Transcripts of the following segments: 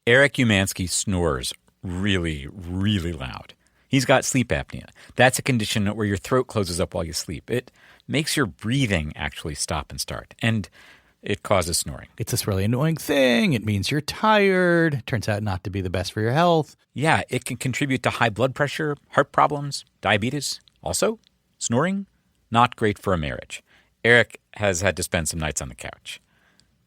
Eric Umansky snores really, really loud. He's got sleep apnea. That's a condition where your throat closes up while you sleep. It makes your breathing actually stop and start, and it causes snoring. It's this really annoying thing. It means you're tired. It turns out not to be the best for your health. Yeah, it can contribute to high blood pressure, heart problems, diabetes. Also, snoring, not great for a marriage. Eric has had to spend some nights on the couch.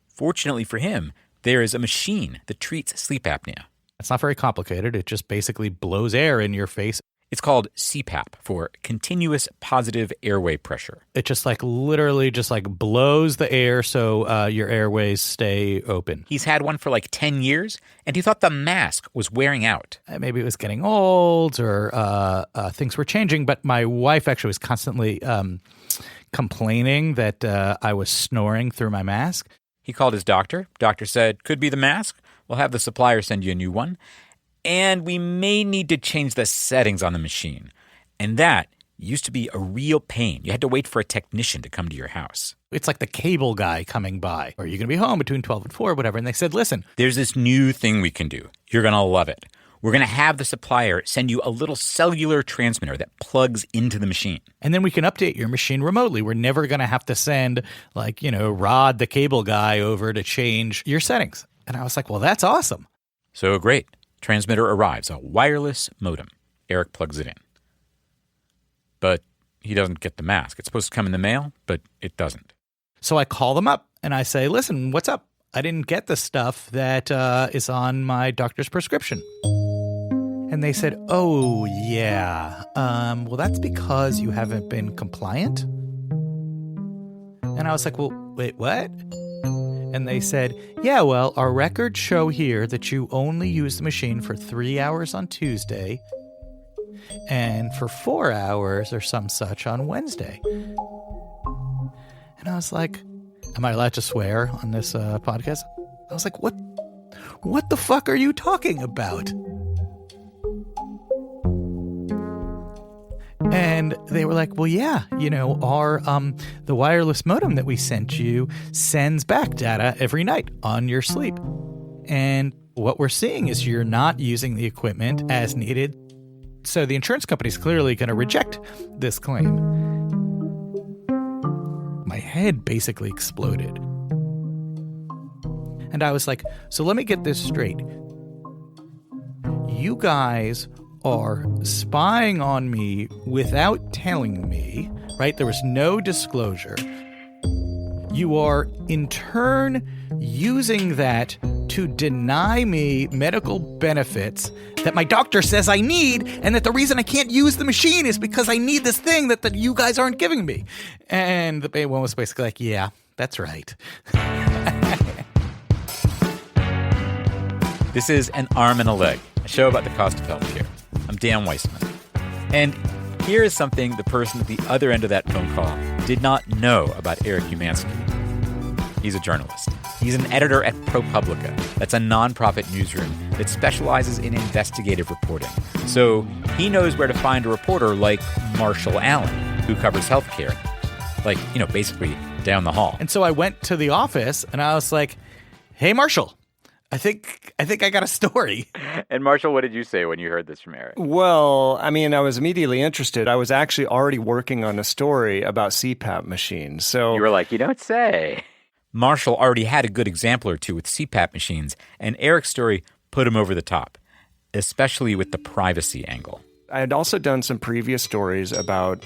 Fortunately for him, there is a machine that treats sleep apnea. It's not very complicated. It just basically blows air in your face. It's called CPAP, for continuous positive airway pressure. It just literally blows the air so your airways stay open. He's had one for 10 years, and he thought the mask was wearing out. Maybe it was getting old or things were changing, but my wife actually was constantly complaining that I was snoring through my mask. He called his doctor. Doctor said, could be the mask. We'll have the supplier send you a new one. And we may need to change the settings on the machine. And that used to be a real pain. You had to wait for a technician to come to your house. It's like the cable guy coming by. Are you going to be home between 12 and 4, whatever? And they said, listen. There's this new thing we can do. You're going to love it. We're going to have the supplier send you a little cellular transmitter that plugs into the machine. And then we can update your machine remotely. We're never going to have to send, Rod, the cable guy, over to change your settings. And I was like, well, that's awesome. So great. Transmitter arrives, a wireless modem. Eric plugs it in. But he doesn't get the mask. It's supposed to come in the mail, but it doesn't. So I call them up and I say, listen, what's up? I didn't get the stuff that is on my doctor's prescription. And they said, oh, yeah. Well, that's because you haven't been compliant. And I was like, well, wait, what? And they said, yeah, well, our records show here that you only use the machine for 3 hours on Tuesday and for 4 hours or some such on Wednesday. And I was like, am I allowed to swear on this podcast? I was like, what the fuck are you talking about? And they were like, well, yeah, our the wireless modem that we sent you sends back data every night on your sleep. And what we're seeing is you're not using the equipment as needed. So the insurance company's clearly going to reject this claim. My head basically exploded. And I was like, so let me get this straight. You guys are spying on me without telling me, right? There was no disclosure. You are, in turn, using that to deny me medical benefits that my doctor says I need, and that the reason I can't use the machine is because I need this thing that you guys aren't giving me. And the one was basically like, yeah, that's right. This is An Arm and a Leg, a show about the cost of healthcare. I'm Dan Weissman. And here is something the person at the other end of that phone call did not know about Eric Umansky. He's a journalist. He's an editor at ProPublica. That's a nonprofit newsroom that specializes in investigative reporting. So he knows where to find a reporter like Marshall Allen, who covers healthcare. Basically down the hall. And so I went to the office and I was like, hey, Marshall. I think I got a story. And Marshall, what did you say when you heard this from Eric? Well, I was immediately interested. I was actually already working on a story about CPAP machines. So you were like, you don't say. Marshall already had a good example or two with CPAP machines, and Eric's story put him over the top, especially with the privacy angle. I had also done some previous stories about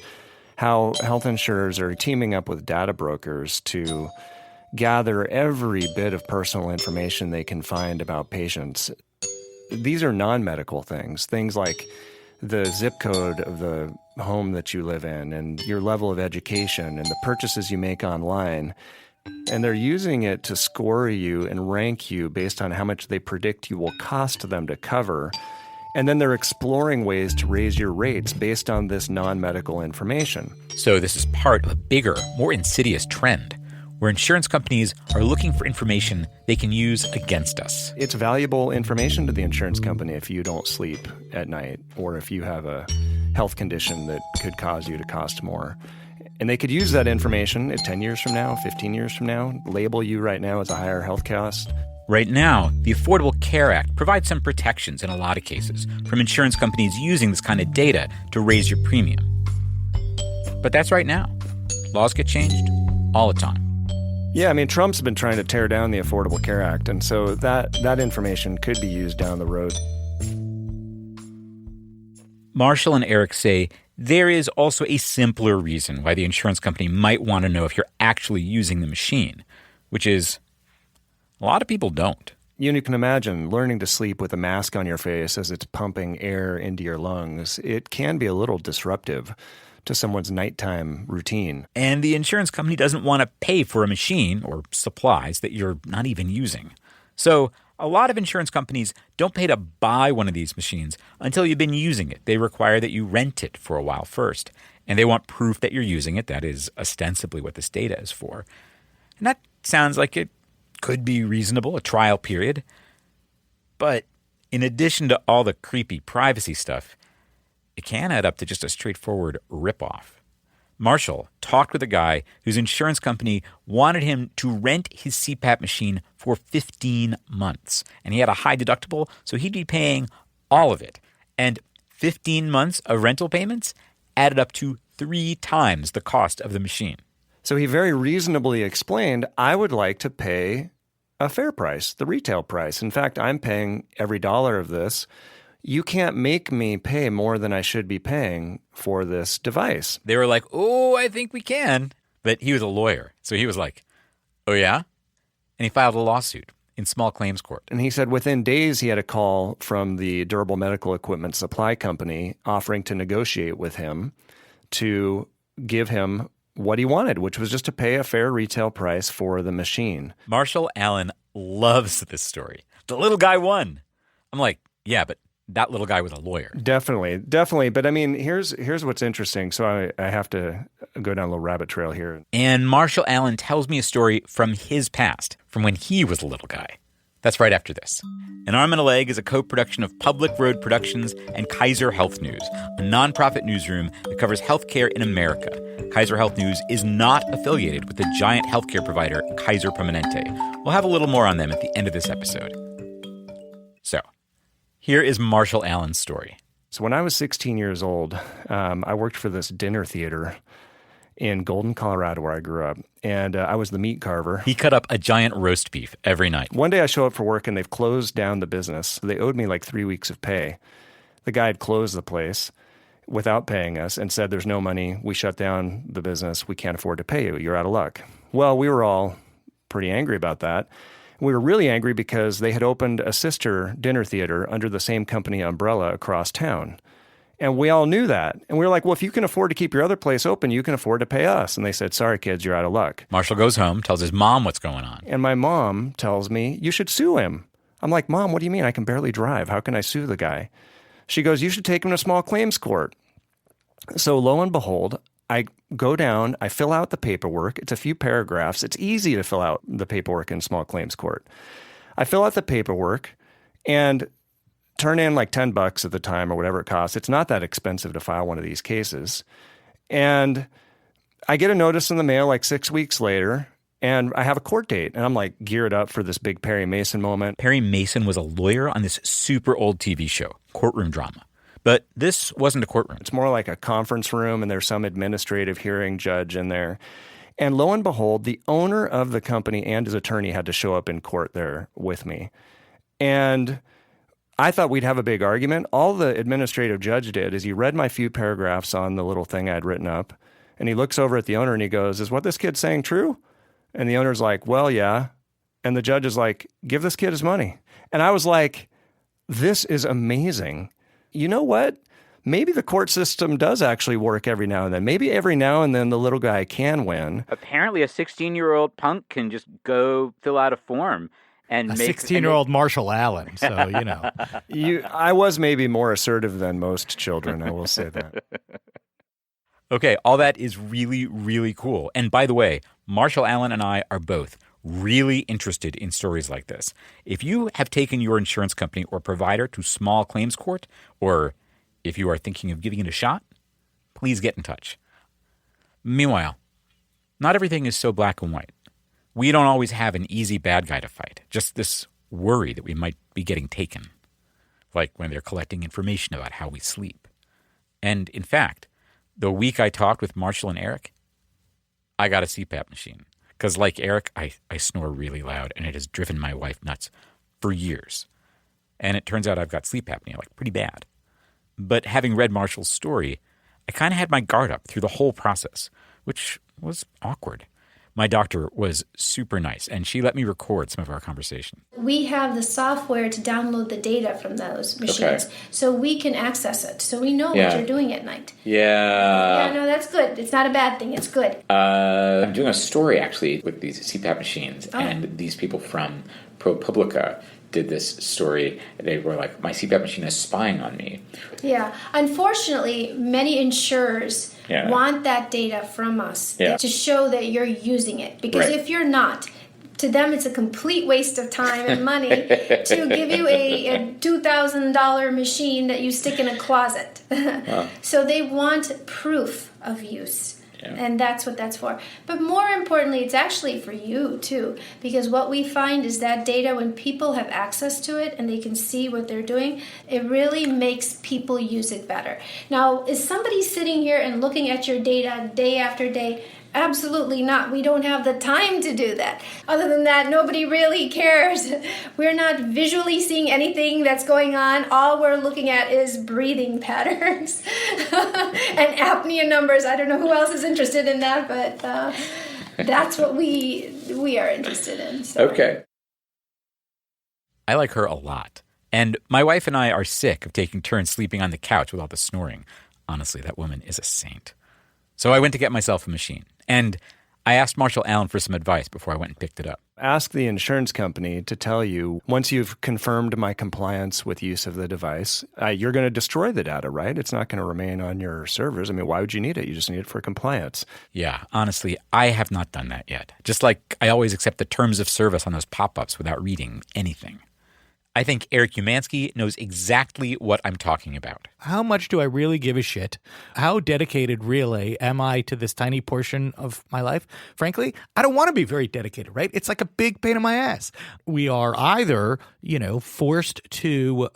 how health insurers are teaming up with data brokers to gather every bit of personal information they can find about patients. These are non-medical things like the zip code of the home that you live in and your level of education and the purchases you make online. And they're using it to score you and rank you based on how much they predict you will cost them to cover. And then they're exploring ways to raise your rates based on this non-medical information. So this is part of a bigger, more insidious trend where insurance companies are looking for information they can use against us. It's valuable information to the insurance company if you don't sleep at night or if you have a health condition that could cause you to cost more. And they could use that information 10 years from now, 15 years from now, label you right now as a higher health cost. Right now, the Affordable Care Act provides some protections in a lot of cases from insurance companies using this kind of data to raise your premium. But that's right now. Laws get changed all the time. Yeah, I mean, Trump's been trying to tear down the Affordable Care Act, and so that information could be used down the road. Marshall and Eric say there is also a simpler reason why the insurance company might want to know if you're actually using the machine, which is a lot of people don't. You can imagine learning to sleep with a mask on your face as it's pumping air into your lungs. It can be a little disruptive to someone's nighttime routine. And the insurance company doesn't want to pay for a machine or supplies that you're not even using. So a lot of insurance companies don't pay to buy one of these machines until you've been using it. They require that you rent it for a while first. And they want proof that you're using it. That is ostensibly what this data is for. And that sounds like it could be reasonable, a trial period. But in addition to all the creepy privacy stuff, it can add up to just a straightforward ripoff. Marshall talked with a guy whose insurance company wanted him to rent his CPAP machine for 15 months. And he had a high deductible, so he'd be paying all of it. And 15 months of rental payments added up to 3 times the cost of the machine. So he very reasonably explained, I would like to pay a fair price, the retail price. In fact, I'm paying every dollar of this. You can't make me pay more than I should be paying for this device. They were like, oh, I think we can. But he was a lawyer. So he was like, oh, yeah? And he filed a lawsuit in small claims court. And he said within days he had a call from the durable medical equipment supply company offering to negotiate with him to give him what he wanted, which was just to pay a fair retail price for the machine. Marshall Allen loves this story. The little guy won. I'm like, yeah, but that little guy was a lawyer. Definitely. But I mean, here's what's interesting. So I have to go down a little rabbit trail here. And Marshall Allen tells me a story from his past, from when he was a little guy. That's right after this. An Arm and a Leg is a co-production of Public Road Productions and Kaiser Health News, a nonprofit newsroom that covers healthcare in America. Kaiser Health News is not affiliated with the giant healthcare provider Kaiser Permanente. We'll have a little more on them at the end of this episode. So, here is Marshall Allen's story. So when I was 16 years old, I worked for this dinner theater in Golden, Colorado, where I grew up. And I was the meat carver. He cut up a giant roast beef every night. One day I show up for work and they've closed down the business. They owed me like 3 weeks of pay. The guy had closed the place without paying us and said, there's no money. We shut down the business. We can't afford to pay you. You're out of luck. Well, we were all pretty angry about that. We were really angry because they had opened a sister dinner theater under the same company umbrella across town. And we all knew that. And we were like, well, if you can afford to keep your other place open, you can afford to pay us. And they said, sorry, kids, you're out of luck. Marshall goes home, tells his mom what's going on. And my mom tells me, you should sue him. I'm like, Mom, what do you mean? I can barely drive. How can I sue the guy? She goes, you should take him to small claims court. So lo and behold, I go down, I fill out the paperwork. It's a few paragraphs. It's easy to fill out the paperwork in small claims court. I fill out the paperwork and turn in like $10 at the time or whatever it costs. It's not that expensive to file one of these cases. And I get a notice in the mail like 6 weeks later, and I have a court date. And I'm like geared up for this big Perry Mason moment. Perry Mason was a lawyer on this super old TV show, Courtroom Drama. But this wasn't a courtroom. It's more like a conference room, and there's some administrative hearing judge in there. And lo and behold, the owner of the company and his attorney had to show up in court there with me. And I thought we'd have a big argument. All the administrative judge did is he read my few paragraphs on the little thing I'd written up, and he looks over at the owner and he goes, is what this kid's saying true? And the owner's like, well, yeah. And the judge is like, give this kid his money. And I was like, this is amazing. You know what? Maybe the court system does actually work every now and then. Maybe every now and then the little guy can win. Apparently a 16-year-old punk can just go fill out a form and a make 16-year-old Marshall Allen. So, you know. I was maybe more assertive than most children, I will say that. Okay, all that is really, really cool. And by the way, Marshall Allen and I are both really interested in stories like this. If you have taken your insurance company or provider to small claims court, or if you are thinking of giving it a shot, please get in touch. Meanwhile, not everything is so black and white. We don't always have an easy bad guy to fight, just this worry that we might be getting taken, like when they're collecting information about how we sleep. And in fact, the week I talked with Marshall and Eric, I got a CPAP machine. Because like Eric, I snore really loud, and it has driven my wife nuts for years. And it turns out I've got sleep apnea, like pretty bad. But having read Marshall's story, I kind of had my guard up through the whole process, which was awkward. My doctor was super nice, and she let me record some of our conversation. We have the software to download the data from those machines, so we can access it, so we know what you're doing at night. Yeah. Yeah, no, that's good. It's not a bad thing. It's good. I'm doing a story, actually, with these CPAP machines, and these people from ProPublica did this story. They were like, my CPAP machine is spying on me. Yeah. Unfortunately, many insurers want that data from us to show that you're using it. Because if you're not, to them it's a complete waste of time and money to give you a $2,000 machine that you stick in a closet. So they want proof of use. And that's what that's for. But more importantly, it's actually for you, too. Because what we find is that data, when people have access to it and they can see what they're doing, it really makes people use it better. Now, is somebody sitting here and looking at your data day after day? Absolutely not. We don't have the time to do that. Other than that, nobody really cares. We're not visually seeing anything that's going on. All we're looking at is breathing patterns and apnea numbers. I don't know who else is interested in that, but that's what we are interested in. So. Okay. I like her a lot. And my wife and I are sick of taking turns sleeping on the couch with all the snoring. Honestly, that woman is a saint. So I went to get myself a machine. And I asked Marshall Allen for some advice before I went and picked it up. Ask the insurance company to tell you, once you've confirmed my compliance with use of the device, you're going to destroy the data, right? It's not going to remain on your servers. I mean, why would you need it? You just need it for compliance. Yeah, honestly, I have not done that yet. Just like I always accept the terms of service on those pop-ups without reading anything. I think Eric Umansky knows exactly what I'm talking about. How much do I really give a shit? How dedicated really am I to this tiny portion of my life? Frankly, I don't want to be very dedicated, right? It's like a big pain in my ass. We are either, forced to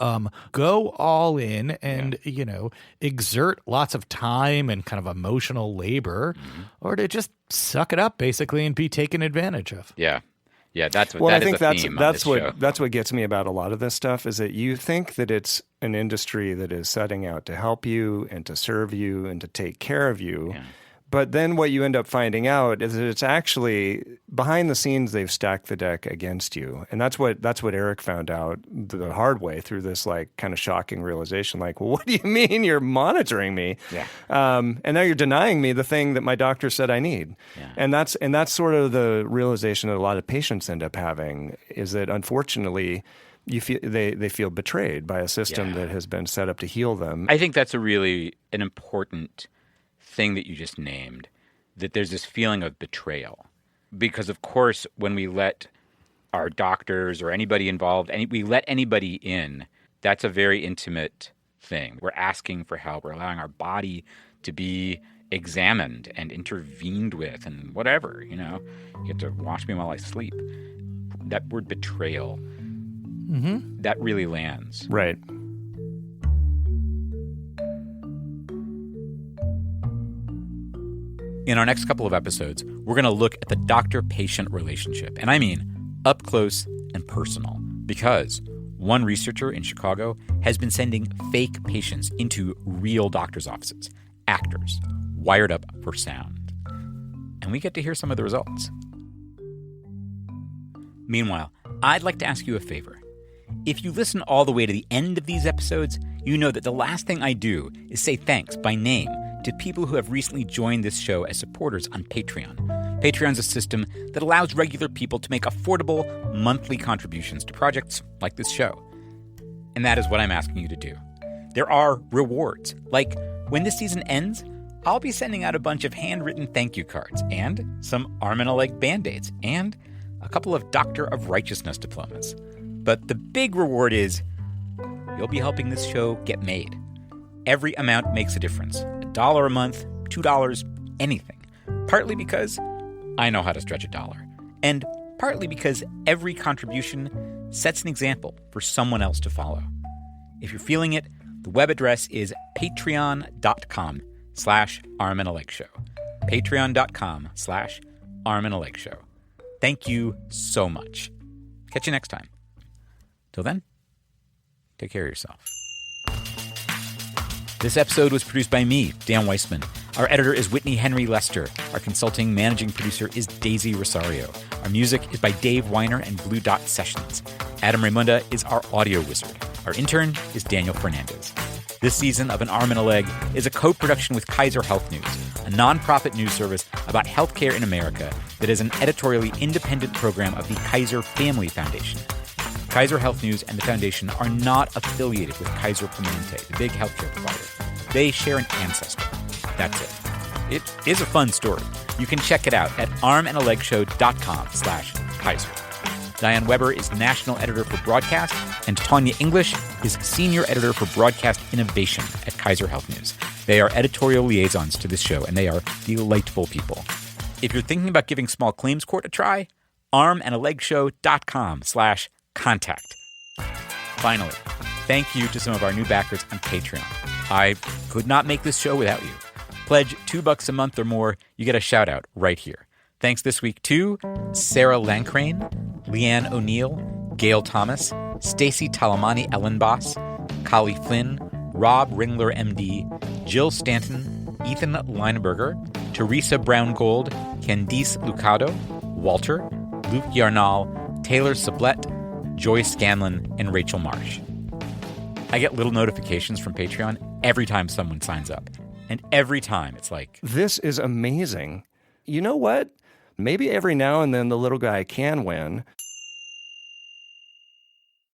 go all in and, exert lots of time and kind of emotional labor, or to just suck it up, basically, and be taken advantage of. Yeah. Yeah, that's what. Well, that I think is a theme on this show. that's what gets me about a lot of this stuff is that you think that it's an industry that is setting out to help you and to serve you and to take care of you. Yeah. But then what you end up finding out is that it's actually behind the scenes they've stacked the deck against you. And that's what Eric found out the hard way through this like kind of shocking realization. Like, well, what do you mean you're monitoring me? Yeah. And now you're denying me the thing that my doctor said I need. Yeah. And that's sort of the realization that a lot of patients end up having is that unfortunately you feel they feel betrayed by a system that has been set up to heal them. I think that's an important thing that you just named, that there's this feeling of betrayal. Because, of course, when we let our doctors or anybody involved, we let anybody in, that's a very intimate thing. We're asking for help. We're allowing our body to be examined and intervened with and whatever, You have to watch me while I sleep. That word betrayal, that really lands. Right. In our next couple of episodes, we're going to look at the doctor-patient relationship. And I mean up close and personal. Because one researcher in Chicago has been sending fake patients into real doctors' offices, actors, wired up for sound. And we get to hear some of the results. Meanwhile, I'd like to ask you a favor. If you listen all the way to the end of these episodes, you know that the last thing I do is say thanks by name to people who have recently joined this show as supporters on Patreon. Patreon's a system that allows regular people to make affordable monthly contributions to projects like this show. And that is what I'm asking you to do. There are rewards. Like, when this season ends, I'll be sending out a bunch of handwritten thank you cards and some arm and a leg Band-Aids and a couple of Doctor of Righteousness diplomas. But the big reward is you'll be helping this show get made. Every amount makes a difference. $1 a month, $2, anything. Partly because I know how to stretch $1. And partly because every contribution sets an example for someone else to follow. If you're feeling it, the web address is patreon.com/Arm and a Leg Show. Patreon.com/Arm and a Leg Show. Thank you so much. Catch you next time. Till then, take care of yourself. This episode was produced by me, Dan Weissman. Our editor is Whitney Henry Lester. Our consulting managing producer is Daisy Rosario. Our music is by Dave Weiner and Blue Dot Sessions. Adam Raimunda is our audio wizard. Our intern is Daniel Fernandez. This season of An Arm and a Leg is a co-production with Kaiser Health News, a nonprofit news service about healthcare in America that is an editorially independent program of the Kaiser Family Foundation. Kaiser Health News and the Foundation are not affiliated with Kaiser Permanente, the big healthcare provider. They share an ancestor. That's it. It is a fun story. You can check it out at armandalegshow.com/Kaiser. Diane Weber is national editor for broadcast, and Tanya English is senior editor for broadcast innovation at Kaiser Health News. They are editorial liaisons to this show, and they are delightful people. If you're thinking about giving small claims court a try, armandalegshow.com/contact. Finally, thank you to some of our new backers on Patreon. I could not make this show without you. Pledge $2 a month or more, you get a shout out right here. Thanks this week to Sarah Lancrane, Leanne O'Neill, Gail Thomas, Stacy Talamani Ellenboss, Kali Flynn, Rob Ringler MD, Jill Stanton, Ethan Lineberger, Teresa Brown-Gold, Candice Lucado, Walter, Luke Yarnall, Taylor Sublette, Joy Scanlon, and Rachel Marsh. I get little notifications from Patreon every time someone signs up. And every time it's like, this is amazing. You know what? Maybe every now and then the little guy can win.